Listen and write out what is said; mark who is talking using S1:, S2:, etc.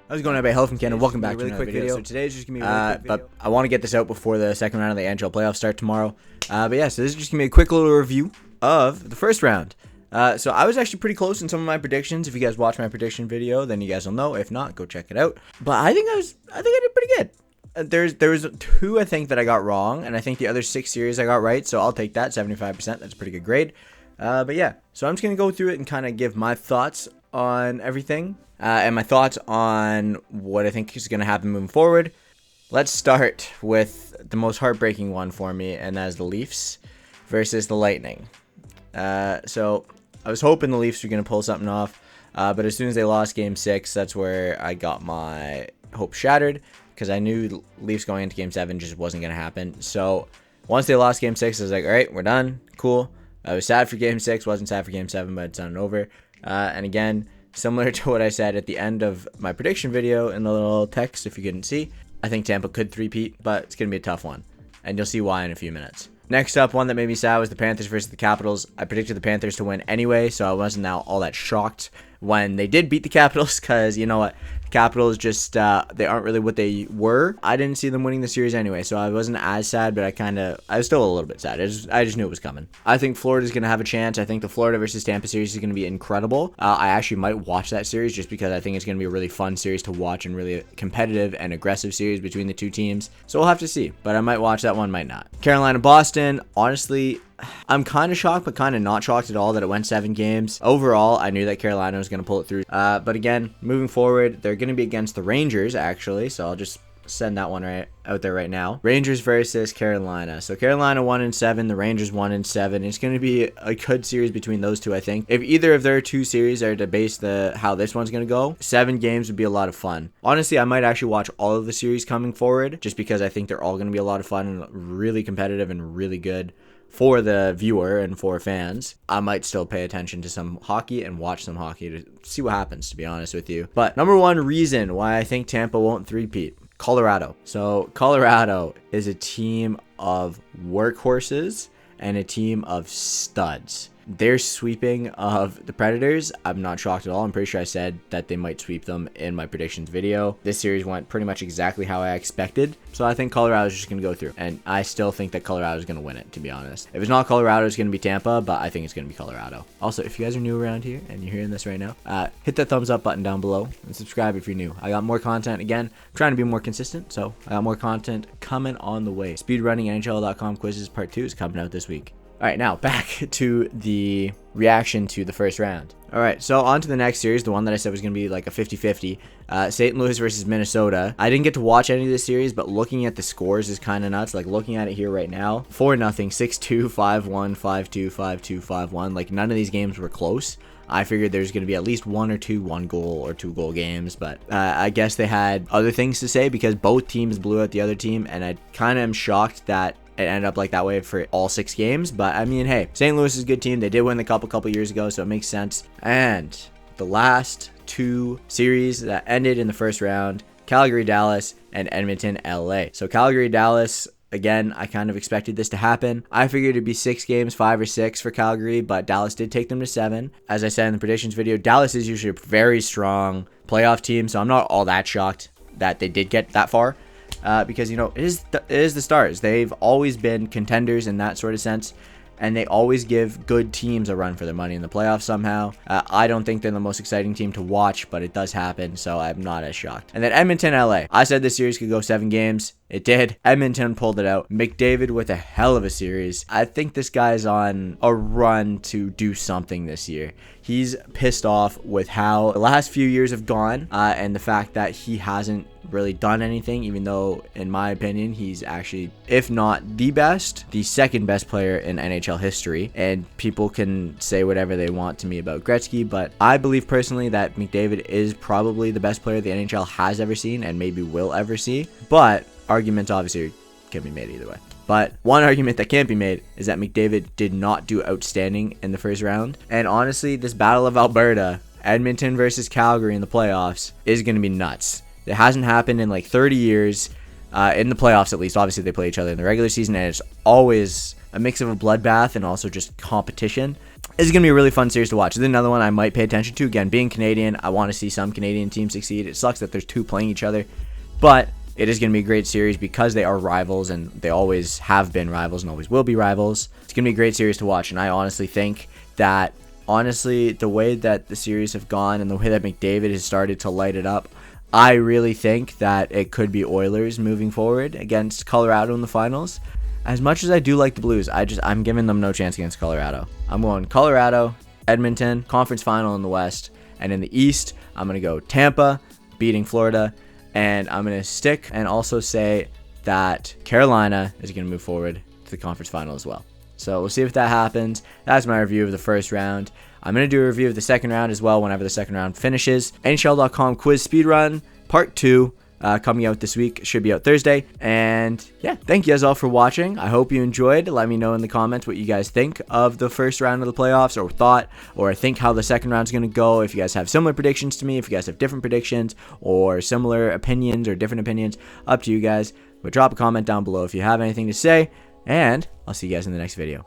S1: How's it going, everybody? Hello from Canada. Welcome back to another quick video. So today's just gonna be a really quick video. But I want to get this out before the second round of the NHL playoffs start tomorrow. But yeah, so this is just gonna be a quick little review of the first round. So I was actually pretty close in some of my predictions. If you guys watch my prediction video, then you guys will know. If not, go check it out. But I think I did pretty good. There was two I think that I got wrong, and I think the other 6 series I got right. So I'll take that 75%. That's a pretty good grade. But yeah, so I'm just gonna go through it and kind of give my thoughts on everything. And my thoughts on what I think is going to happen moving forward. Let's start with the most heartbreaking one for me, and that is the Leafs versus the Lightning. So I was hoping the Leafs were going to pull something off, but as soon as they lost Game 6, that's where I got my hope shattered, because I knew the Leafs going into Game 7 just wasn't going to happen. So once they lost Game 6, I was like, all right, we're done. Cool. I was sad for Game 6, wasn't sad for Game 7, but it's done over. And again, similar to what I said at the end of my prediction video in the little text, if you couldn't see, I think Tampa could three-peat, but it's going to be a tough one. And you'll see why in a few minutes. Next up, one that made me sad was the Panthers versus the Capitals. I predicted the Panthers to win anyway, so I wasn't now all that shocked when they did beat the Capitals, because you know what? Capitals just, they aren't really what they were. I didn't see them winning the series anyway, so I wasn't as sad, but I was still a little bit sad. I just knew it was coming. I think Florida's going to have a chance. I think the Florida versus Tampa series is going to be incredible. I actually might watch that series just because I think it's going to be a really fun series to watch and really competitive and aggressive series between the two teams. So we'll have to see, but I might watch that one, might not. Carolina-Boston, honestly, I'm kind of shocked, but kind of not shocked at all that it went 7 games. Overall, I knew that Carolina was going to pull it through. But again, moving forward, they're going to be against the Rangers, actually. So I'll just send that one right out there right now. Rangers versus Carolina. So Carolina 1-7, the Rangers 1-7. It's going to be a good series between those two, I think. If either of their two series are to base how this one's going to go, 7 games would be a lot of fun. Honestly, I might actually watch all of the series coming forward, just because I think they're all going to be a lot of fun and really competitive and really good for the viewer and for fans. I might still pay attention to some hockey and watch some hockey to see what happens, to be honest with you. But number one reason why I think Tampa won't three-peat, Colorado. So Colorado is a team of workhorses and a team of studs. Their sweeping of the Predators, I'm not shocked at all. I'm pretty sure I said that they might sweep them in my predictions video. This series went pretty much exactly how I expected. So I think Colorado's just going to go through. And I still think that Colorado's going to win it, to be honest. If it's not Colorado, it's going to be Tampa, but I think it's going to be Colorado. Also, if you guys are new around here and you're hearing this right now, hit that thumbs up button down below and subscribe if you're new. I got more content. Again, I'm trying to be more consistent, so I got more content coming on the way. SpeedRunningNHL.com quizzes part 2 is coming out this week. All right, now back to the reaction to the first round. All right, so on to the next series, the one that I said was going to be like a 50-50. St. Louis versus Minnesota. I didn't get to watch any of this series, but looking at the scores is kind of nuts. Like looking at it here right now, 4-0, 6-2, 5-1, 5-2, 5-2, 5-1. Like none of these games were close. I figured there's going to be at least 1 or 2 1-goal or 2-goal games, but I guess they had other things to say because both teams blew out the other team, and I kind of am shocked that it ended up like that way for all 6 games. But I mean, hey, St. Louis is a good team. They did win the cup a couple years ago, so it makes sense. And the last 2 series that ended in the first round, Calgary-Dallas and Edmonton-LA. So Calgary-Dallas, again, I kind of expected this to happen. I figured it'd be 6 games, 5 or 6 for Calgary, but Dallas did take them to 7. As I said in the predictions video, Dallas is usually a very strong playoff team, so I'm not all that shocked that they did get that far. Because, you know, it is the Stars. They've always been contenders in that sort of sense, and they always give good teams a run for their money in the playoffs somehow. I don't think they're the most exciting team to watch, but it does happen, so I'm not as shocked. And then Edmonton, LA. I said this series could go 7 games. It did. Edmonton pulled it out. McDavid with a hell of a series. I think this guy's on a run to do something this year. He's pissed off with how the last few years have gone, and the fact that he hasn't really done anything, even though, in my opinion, he's actually, if not the best, the second best player in NHL history. And people can say whatever they want to me about Gretzky, but I believe personally that McDavid is probably the best player the NHL has ever seen and maybe will ever see. But arguments obviously can be made either way. But one argument that can't be made is that McDavid did not do outstanding in the first round. And honestly, this Battle of Alberta, Edmonton versus Calgary in the playoffs, is going to be nuts. It hasn't happened in like 30 years. in the playoffs at least. Obviously, they play each other in the regular season, and it's always a mix of a bloodbath and also just competition. This is going to be a really fun series to watch. This is another one I might pay attention to. Again, being Canadian, I want to see some Canadian teams succeed. It sucks that there's two playing each other, but it is going to be a great series because they are rivals, and they always have been rivals and always will be rivals. It's going to be a great series to watch, and I honestly think that, the way that the series have gone and the way that McDavid has started to light it up, I really think that it could be Oilers moving forward against Colorado in the finals. As much as I do like the Blues, I'm giving them no chance against Colorado. I'm going Colorado, Edmonton, conference final in the West, and in the East, I'm going to go Tampa, beating Florida, and I'm going to stick and also say that Carolina is going to move forward to the conference final as well. So we'll see if that happens. That's my review of the first round. I'm going to do a review of the second round as well whenever the second round finishes. NHL.com quiz speedrun part 2 coming out this week. Should be out Thursday. And yeah, thank you guys all for watching. I hope you enjoyed. Let me know in the comments what you guys think of the first round of the playoffs, or think how the second round is going to go. If you guys have similar predictions to me, if you guys have different predictions or similar opinions or different opinions, up to you guys. But drop a comment down below if you have anything to say. And I'll see you guys in the next video.